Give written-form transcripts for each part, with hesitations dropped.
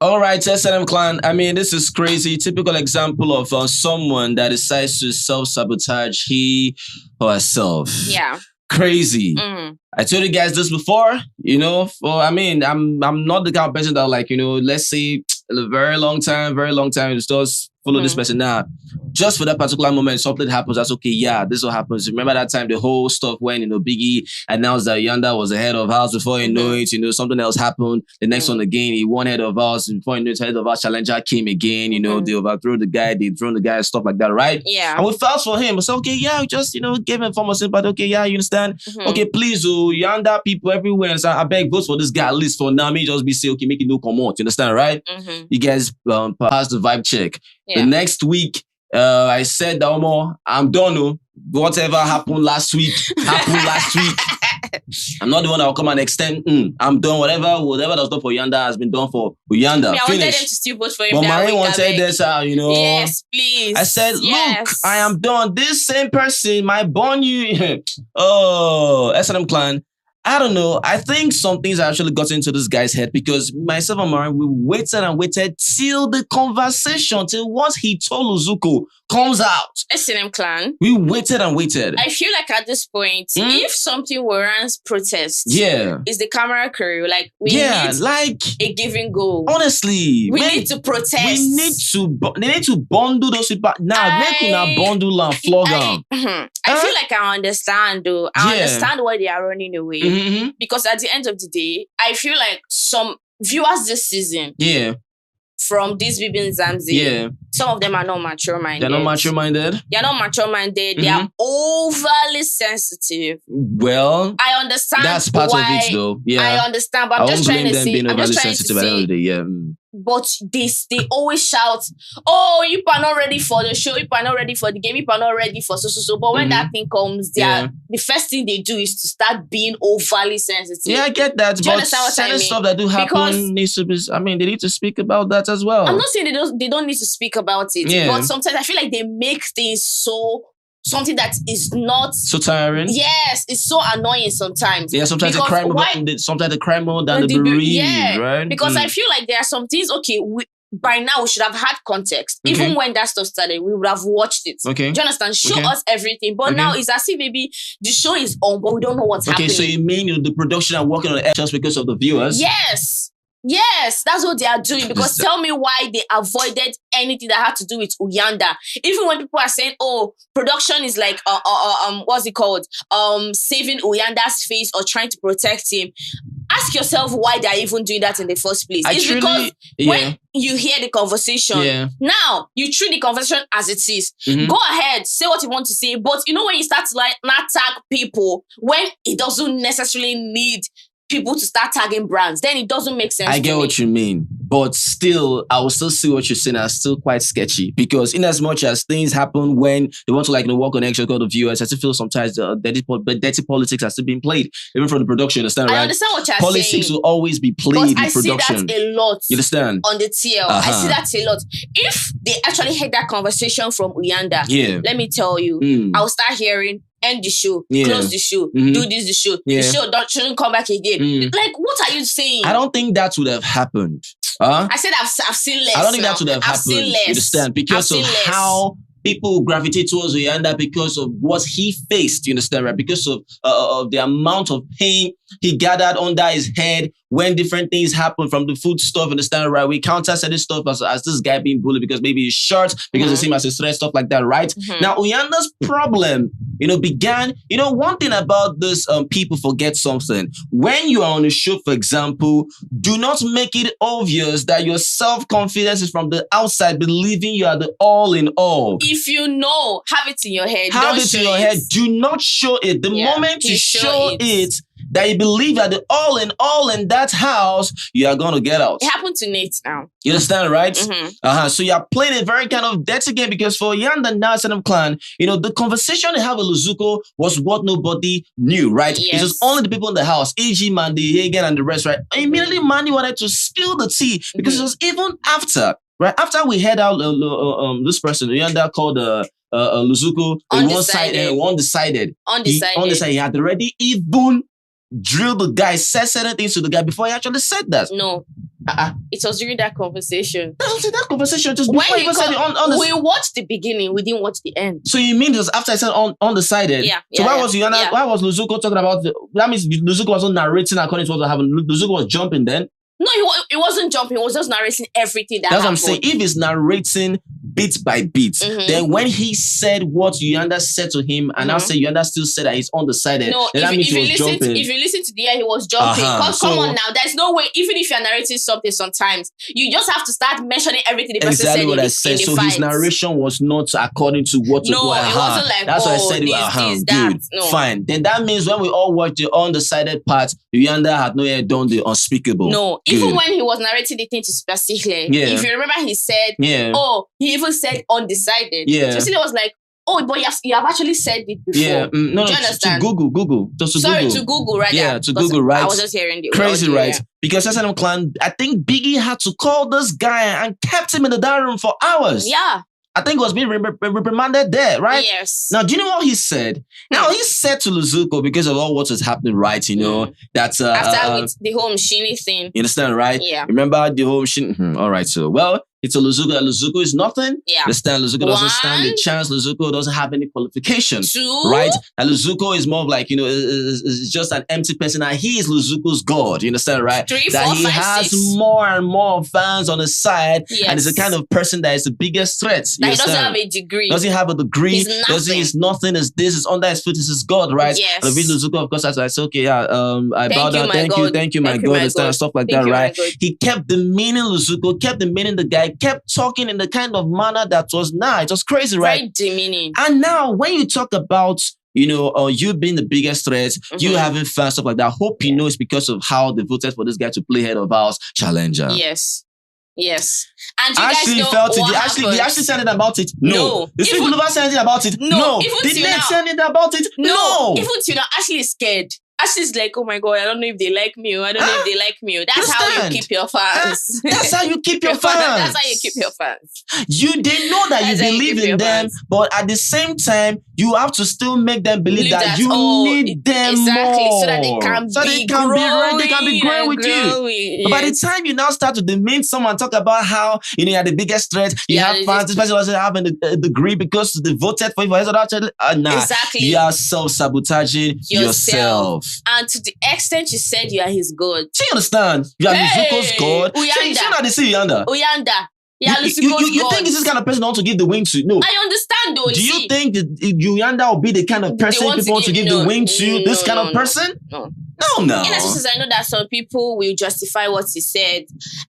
All right, SNM clan. I mean, this is crazy. Typical example of someone that decides to self-sabotage he or herself. Yeah. Crazy. I told you guys this before, I'm not the kind of person that let's say a very long time, just follow this person now. Just for that particular moment, something happens. That's okay. Yeah, this is what happens. Remember that time the whole stuff when Biggie announced that Uyanda was the head of house. Before you know it, something else happened. The next one again, he won head of house. Before you know it, head of house challenger came again. They overthrew the guy, they thrown the guy, stuff like that, right? Yeah. And we felt for him. We said, okay, yeah, we just gave him form of sympathy. Okay, yeah, you understand? Okay, please, Uyanda people everywhere. So I beg, vote for this guy at least for now. Me just be say, okay, make it no come out. You understand, right? You guys pass the vibe check. Yeah. The next week, I said that I'm done. Whatever happened last week, I'm not the one that will come and extend. I'm done. Whatever that was done for Uyanda has been done for Uyanda. I wanted them to still vote for him. But Marie wanted this, Yes, please. I said, look, I am done. This same person might burn you. Oh, SNM clan. I don't know. I think some things actually got into this guy's head because myself and Marie, we waited and waited till the conversation, till once he told Luzuko comes out. SNM clan. We waited and waited. I feel like at this point, if something warrants protest, is the camera crew. Like, we need a giving goal. Honestly. We need to protest. They need to bundle those people. Now, make una bundle and flog them. I feel like I understand though. I understand why they are running away. Because at the end of the day, I feel like some viewers this season from this BBMzansi, some of them are not mature-minded. They're not mature-minded? They're not mature-minded. They are overly sensitive. Well, I understand. That's part of it though. Yeah. I understand, but I'm just trying to say. I'm just trying to say. But they always shout, oh, you are not ready for the show, you are not ready for the game, you are not ready for so. But when that thing comes, the first thing they do is to start being overly sensitive. Yeah, I get that. Do you understand what I mean? Stuff that do happen needs to be, they need to speak about that as well. I'm not saying they don't need to speak about it. But sometimes I feel like they make things something that is not so tiring. Yes, it's so annoying sometimes. Yeah, sometimes the crime more than the bereaved, right? Because I feel like there are some things. Okay, by now we should have had context. Even when that stuff started, we would have watched it. Okay, do you understand? Show us everything. But now it's as if maybe the show is on, but we don't know what's happening. Okay, so you mean the production are working on the just because of the viewers? Yes, that's what they are doing. Because tell me why they avoided anything that had to do with Uyanda. Even when people are saying, "Oh, production is like what's it called? Saving Uyanda's face or trying to protect him." Ask yourself why they're even doing that in the first place. Because when you hear the conversation, now you treat the conversation as it is. Go ahead, say what you want to say. But when you start to not tag people when it doesn't necessarily need people to start tagging brands, then it doesn't make sense. I get what you mean, but still, I will still see what you're saying as still quite sketchy because in as much as things happen when they want to work on extra code of viewers, I still feel sometimes the dirty politics has still been played, even from the production. Understand, right? I understand what you're saying. Politics will always be played in production. I see that a lot. You understand? On the TL, I see that a lot. If they actually had that conversation from Uyanda, let me tell you, I'll start hearing. End the show, close the show, do this, the show. The show shouldn't come back again. Like, what are you saying? I don't think that would have happened. I said I've seen less. I don't think that would have happened. Seen less. You understand? Because of how people gravitate towards Uyanda because of what he faced. You understand, right? Because of the amount of pain he gathered under his head when different things happen from the food stuff. Understand, right? We counter certain stuff as this guy being bullied because maybe he's short, because they see him as a threat, stuff like that, right? Now, Uyanda's problem, began, one thing about this, people forget something. When you are on a show, for example, do not make it obvious that your self-confidence is from the outside, believing you are the all in all. If you know, have it in your head. Have it in your head. Do not show it. The moment you show it, that you believe that the all in that house, you are going to get out. It happened to Nate now. You understand, right? So you are playing a very kind of dirty game because for Uyanda now, SNM clan, the conversation they have with Luzuko was what nobody knew, right? It was only the people in the house, e.g. Mandy, Hagen, and the rest, right? Immediately, Mandy wanted to spill the tea because it was even after, right? After we heard out this person, Uyanda called Luzuko, one decided. He had already even drilled the guy, said certain things to the guy before he actually said that. No. It was during that conversation. That conversation just before he said it on the... We watched the beginning, we didn't watch the end. So you mean it was after I said on the sided? Yeah. So why was Uyanda, why was Luzuko talking about that means Luzuko wasn't narrating according to what happened. Luzuko was jumping then? No, he wasn't jumping. He was just narrating everything That's happened. What I'm saying. If he's narrating bit by bit, then when he said what Uyanda said to him, and now say Uyanda still said that he's undecided, no, then that means he was jumping. If you listen to the air, he was jumping. Because come on now, there's no way, even if you're narrating something sometimes, you just have to start mentioning everything the person exactly said what I said. So his narration was not according to what it wasn't like, that's why I said that. No. Fine. Then that means when we all watched the undecided part, Uyanda had not yet done the unspeakable. No, even when he was narrating the thing to specifically, if you remember, he said, he even said undecided. Yeah. So it was like, but you have actually said it before. Yeah. No, do you understand? To Google. Just to Sorry, Google. to Google, right? Yeah, to Google, right? I was just hearing the crazy, audio, right? Because SNM Clan, I think Biggie had to call this guy and kept him in the dining room for hours. Yeah. I think he was being reprimanded there, right? Yes. Now, do you know what he said? Now, he said to Luzuko, because of all what was happening, right? You know, that's... after with the whole Mshini thing. You understand, right? Yeah. Remember the whole Mshini? All right, so, well, it's a Luzuko. Luzuko is nothing. Yeah. Understand? Luzuko doesn't stand a chance. Luzuko doesn't have any qualifications. 2. Right? And Luzuko is more of like, is just an empty person. And he is Luzuko's God. You understand, right? 3, 4, that he 5, has 6. more and more fans on his side. Yes. And is the kind of person that is the biggest threat. That he doesn't have a degree. Doesn't have a degree. He's nothing. He's nothing. Is this. Is under his foot. Is his God, right? Yes. And the Luzuko, of course, I said, okay, I bow down. Thank you, my God. And stuff like that, right? He kept demeaning Luzuko, kept demeaning the guy, kept talking in the kind of manner that was it was crazy, right? Very demeaning. And now when you talk about you being the biggest threat, you having fans, stuff like that, hope you know it's because of how they voted for this guy to play head of house challenger. Yes. And you Ashley guys know felt it. what Did Ashley say anything about it? No. Did people never say anything about it? No. Did Ned say anything about it? No. Even till now, Ashley is scared. Ashley's like, oh my God, I don't know if they like me. I don't know if they like me. That's how you keep your fans. That's how you keep your fans. That's how you keep your fans. They know that you believe in them, but at the same time, you have to still make them believe that you need them more. So that they can be growing with you. But by the time you now start to demean someone, talk about how you're the biggest threat, you have fans, this person doesn't have a degree because they voted for you. Exactly. You are self-sabotaging yourself. And to the extent you said you are his God. Do you understand? You are Luzuko's God. Uyanda. Yeah, you think this kind of person want to give the wing to? No. I understand though. Do you think that Uyanda will be the kind of person people want to give the wing to? This kind of person? No. In essence, I know that some people will justify what he said.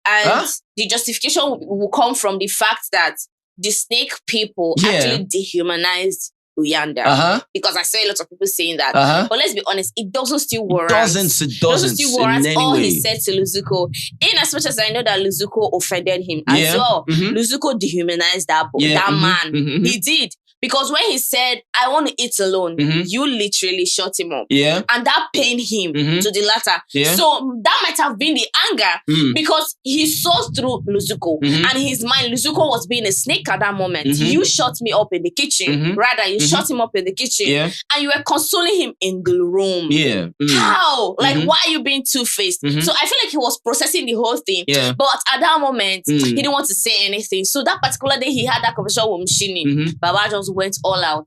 And the justification will come from the fact that the snake people actually dehumanized Uyanda. Because I saw a lot of people saying that. But let's be honest, it doesn't still warrant. It doesn't still warrant in any all way. he said to Luzuko. In as much as I know that Luzuko offended him as well, Luzuko dehumanized that man. He did. Because when he said, I want to eat alone, you literally shut him up. Yeah. And that pained him to the latter. Yeah. So that might have been the anger because he saw through Luzuko. And his mind, Luzuko was being a snake at that moment. You shut me up in the kitchen. Rather, you shut him up in the kitchen. Yeah. And you were consoling him in the room. Yeah. How? Like, why are you being two-faced? So I feel like he was processing the whole thing. Yeah. But at that moment, he didn't want to say anything. So that particular day, he had that conversation with Mshini. Baba just went all out.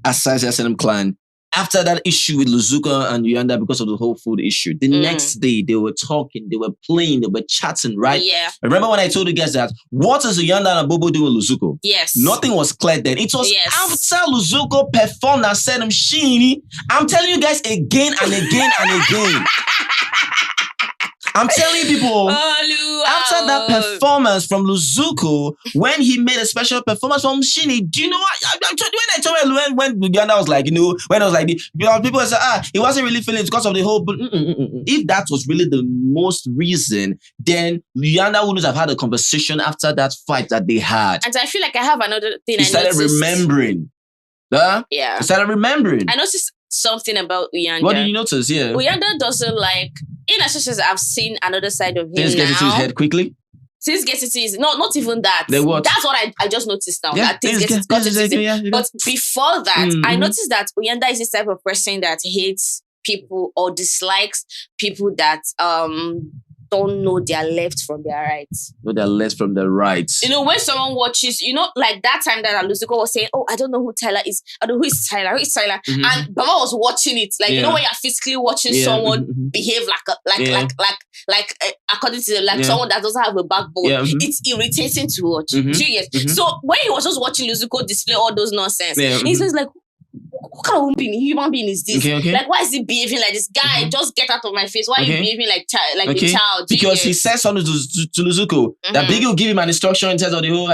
Aside SNM Clan, after that issue with Luzuko and Uyanda because of the whole food issue, the next day they were talking, they were playing, they were chatting, right? Yeah. Remember when I told you guys that what is Uyanda and Bobo doing with Luzuko? Yes. Nothing was clear then. It was after Luzuko performed and said, Mshini, I'm telling you guys again and again and again. I'm telling people, after that performance from Luzuko, when he made a special performance from Mshini, do you know what? When Uyanda was like, when it was like, people say, he wasn't really feeling it because of the whole. If that was really the most reason, then Uyanda wouldn't have had a conversation after that fight that they had. And I feel like I have another thing. He started remembering. Yeah. He started remembering. I noticed something about Uyanda. What did you notice? Yeah. Uyanda doesn't like, in as much as I've seen another side of him Things get into his head quickly? Things get into his... No, not even that. Then what? That's what I just noticed now. Yeah, that things get into his head. But before that, I noticed that Uyanda is this type of person that hates people or dislikes people that don't know their left from their right. Know their left from their right. You know, when someone watches, you know, like that time that Luzuko was saying, "Oh, I don't know who Tyler is. I don't know who is Tyler. Who is Tyler?" Mm-hmm. And Baba was watching it, like you know, when you're physically watching someone behave like according to someone that doesn't have a backbone. It's irritating to watch. So when he was just watching Luzuko display all those nonsense, he says like, what kind of human being is this? Like, why is he behaving like this? Guy, just get out of my face. Why are you behaving like a child? Because he said something to Luzuko that Biggie will give him an instruction in terms of the whole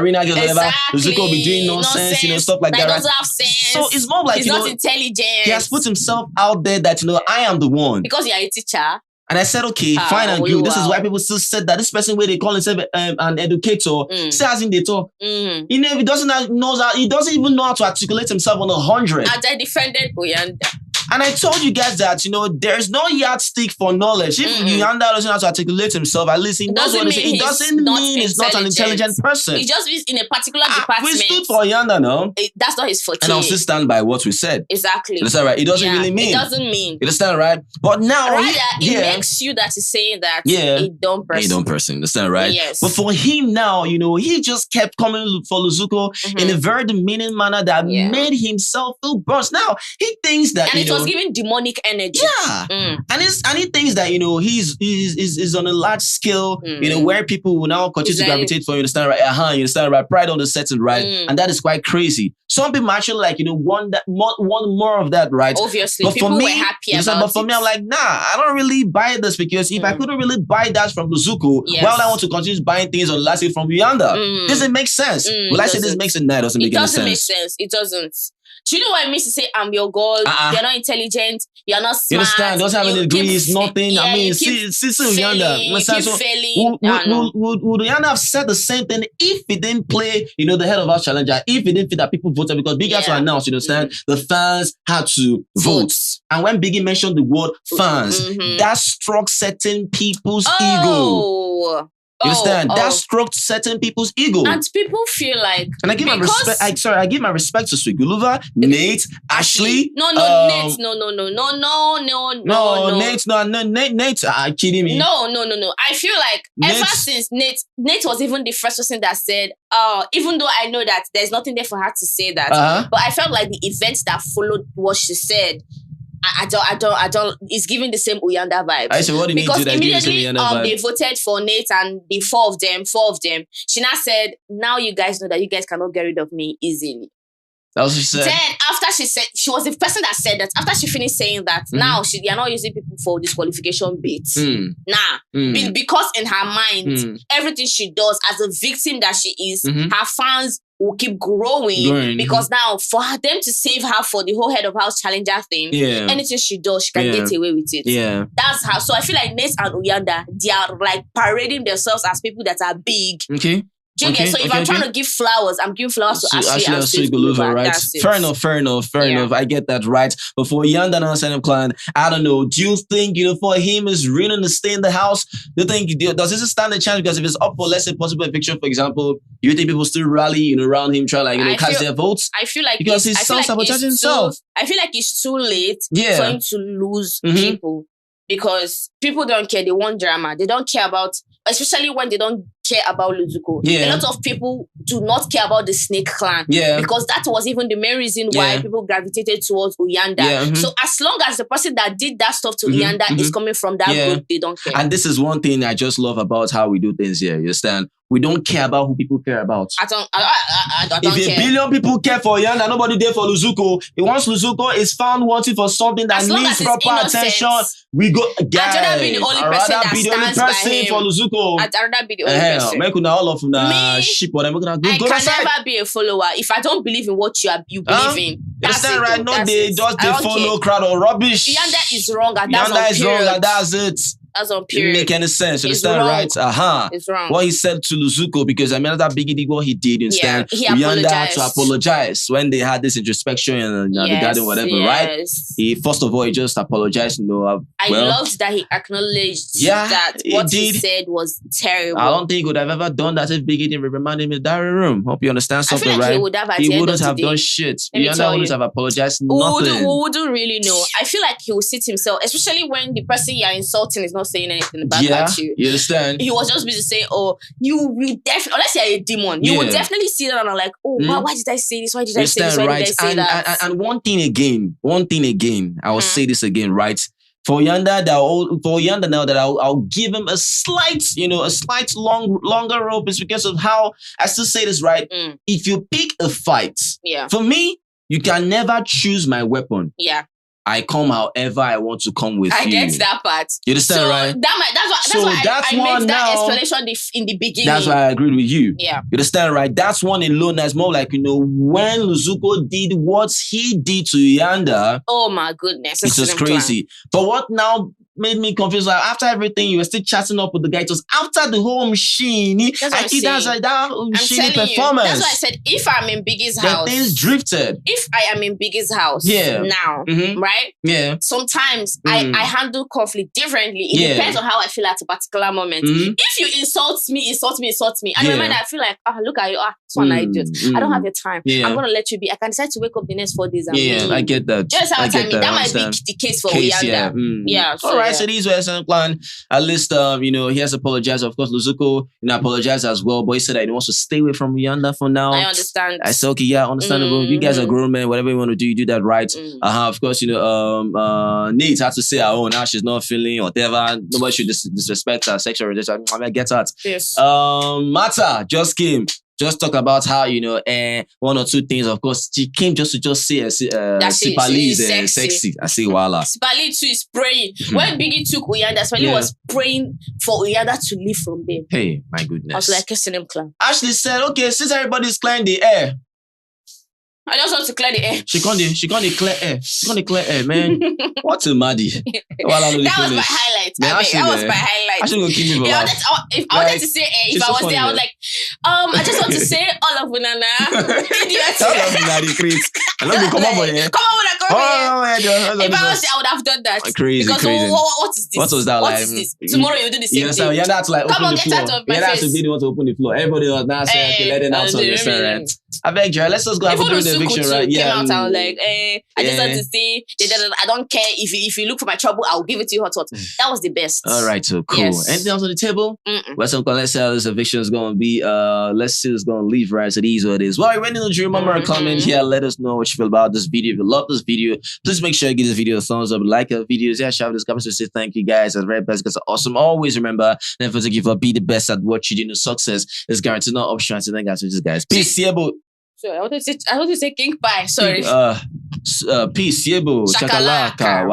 arena game, whatever. Luzuko will be doing nonsense, you know, stuff like that. Doesn't have sense. So it's more like he's not intelligent. He has put himself out there that, you know, I am the one. Because you're a teacher. And I said, okay, fine and good. This is why people still said that this person where they call himself an educator, still as in they talk. You know, if he doesn't even know how to articulate himself on 100. And I defended Uyanda. And I told you guys that, you know, there's no yardstick for knowledge. If Uyanda doesn't know how to articulate himself, at least he knows what it doesn't mean he's not an intelligent person. He just is in a particular department. We stood for Uyanda, no? That's not his forte. And I'll still stand by what we said. Exactly. You understand, right? It doesn't really mean. It doesn't mean. You understand, right? But now... Rather, it makes you that is saying that a dumb person. A dumb person. Understand, right? Yes. But for him now, you know, he just kept coming for Luzuko in a very demeaning manner that made himself feel burst. Now, he thinks that, and it was giving demonic energy. And he thinks that, you know, he's on a large scale, you know, where people will now continue to gravitate for you, understand, right? You understand, right? Pride on the setting, right? And that is quite crazy. Some people actually like, you know, want more of that, right? Obviously, but people for me, were happy about but for me, I'm like, nah, I don't really buy this because if I couldn't really buy that from Luzuko, why would I want to continue buying things on last from Uyanda? Doesn't make sense. Will I say this makes it? Nah, it doesn't make any sense. It doesn't make sense. It doesn't. Do you know what it means to say I'm your God? You're not intelligent. You're not smart. You understand? Doesn't have any degrees, nothing. I mean, see Uyanda. Would Uyanda have said the same thing if he didn't play, you know, the head of our challenger? If he didn't feel that people voted because Biggie had to announce, you understand? The fans had to vote. And when Biggie mentioned the word fans, that struck certain people's ego. You understand? That stroked certain people's ego. And people feel like... And I give my respect... I give my respect to Swiguluva, Nate, Ashley... Nate, Nate, kidding me? No. I feel like ever since Nate was even the first person that said, even though I know that there's nothing there for her to say that, but I felt like the events that followed what she said, I don't. It's giving the same Uyanda vibe. I said, what do you mean to that? Immediately, they voted for Nate and the four of them. She now said, now you guys know that you guys cannot get rid of me easily. That was what she said. Then after she said, she was the person that said that. After she finished saying that, now they are not using people for disqualification bits. Because in her mind, everything she does as a victim that she is, her fans will keep growing because now for them to save her for the whole head of house challenger thing, anything she does, she can get away with it. That's how. So I feel like Nate and Uyanda, they are like parading themselves as people that are big. So if I'm trying to give flowers, I'm giving flowers to Ashley and Swiguluva, right? Fair enough. I get that, right? But for Uyanda and Sanem Clan, I don't know. Do you think, you know, for him is ruining to stay in the house? Do you think, does this stand a chance? Because if it's up for, let's say, possible eviction, for example, you think people still rally, you know, around him, try like, you know, cast their votes? I feel like because he's self-sabotaging himself. I feel like it's too late for him to lose people. Because people don't care. They want drama. They don't care about, especially when they don't care about Luzuko. A lot of people do not care about the Snake Clan. Because that was even the main reason why people gravitated towards Uyanda. So as long as the person that did that stuff to Uyanda is coming from that group, they don't care. And this is one thing I just love about how we do things here. You understand? We don't care about who people care about. I don't if care. If a billion people care for Uyanda, nobody there for Luzuko. Once Luzuko is found wanting for something that needs proper attention, we go. Guys, I'd rather be the only person that stands by him. For Luzuko. I'd rather be the only person. Make all of them ship or them. I can never be a follower if I don't believe in what you believe in. That's it, right? No, they just follow crowd or rubbish. Uyanda is wrong and that's it. That's on Didn't period. make any sense. You It's understand, wrong. right? Uh-huh. It's wrong. What he said to Luzuko, because I mean that Biggie did what he did. You Yeah, understand? he Uyanda had to apologized. apologize when they had this introspection and regarding whatever, right? He first of all he just apologized. I loved that he acknowledged that what he said was terrible. I don't think he would have ever done that if Biggie didn't reprimand him in the diary room. Hope you understand something, I feel like right? he would have. He wouldn't have done shit. Uyanda wouldn't have apologized. Nothing. We wouldn't really know. I feel like he would sit himself, especially when the person you're insulting is not saying anything bad about you. You understand? He was just busy saying, "Oh, you definitely," unless you're a demon, you would definitely see that and like, "Oh, why did I say this? Why did I say this? Why did I say that?" And one thing again, I will say this again, right? For Uyanda now that I'll give him a slight longer rope is because of how I still say this, right? If you pick a fight, for me, you can never choose my weapon. Yeah. I come however I want to come with you. I get that part. You understand, right? That's why I made that explanation in the beginning. That's why I agreed with you. Yeah. You understand, right? That's one alone that's more like, when Luzuko did what he did to Uyanda. Oh my goodness. It was crazy. But what now made me confused, like after everything, you were still chatting up with the guy. It was after the whole machine. I think that's like that machine performance. That's why I said, if I'm in Biggie's house, the things drifted. If I am in Biggie's house now, right? Yeah. Sometimes I handle conflict differently. It depends on how I feel at a particular moment. If you insult me. And in my mind, I feel like, look at you, this one idiot. I don't have your time. I'm gonna let you be. I can decide to wake up the next 4 days and I get that. Just how that might be the case for Uyanda. Yeah. All right. So these were some plan. At least, he has apologized. Of course, Luzuko, apologized as well. But he said that he wants to stay away from Uyanda for now. I understand. I said, okay, yeah, understandable. You guys are grown men. Whatever you want to do, you do that right. Of course, Nate had to say her own. Now she's not feeling whatever. Nobody should disrespect her sexual orientation. I mean, get that. Yes. Mata just came. Just talk about how, one or two things. Of course, she came just to say Sipali is sexy. I say, voila. Sipali too is praying. When Biggie took Uyanda, Sipali was praying for Uyanda to leave from them. Hey, my goodness. I was like, kissing him clown. Ashley said, okay, since everybody's clearing the air, I just want to clear the air. She can't declare air. She can't declare air, man. What a maddie. That was my highlight. That was my highlight. I should go keep me. If I wanted to say air, if I was there, I was like, I just want to say all of Unana. Idiots. All of Unana, Chris. I love you. Come on, boy. Come on, if I was there, I would have done that. Crazy. What is this? What was that like? What is this? Tomorrow you do the same thing. You have to like open the floor. Get out of my face. You have to be the one to open the floor. Everybody was now saying, okay, let them out of this, right? I beg you, let's just go have a do the eviction, right? Yeah. Came out, I was like, I just want to say, I don't care if you look for my trouble, I'll give it to you hot. That was the best. All right, so cool. Yes. Anything else on the table? Let's see how this eviction is going to be. Let's see who's going to leave, right? So these what it is. Well, you ready to remember a comment here. Let us know what you feel about this video. If you love this video, please make sure you give this video a thumbs up, like our videos. Yeah, share this comment to say thank you guys. As very best, because awesome. Always remember, never to give up. Be the best at what you do. Success is guaranteed, not optional. So thank you guys. Peace, Yebo. Sorry, I want to say King Pie. Sorry. Peace, Yebo. Chakalaka.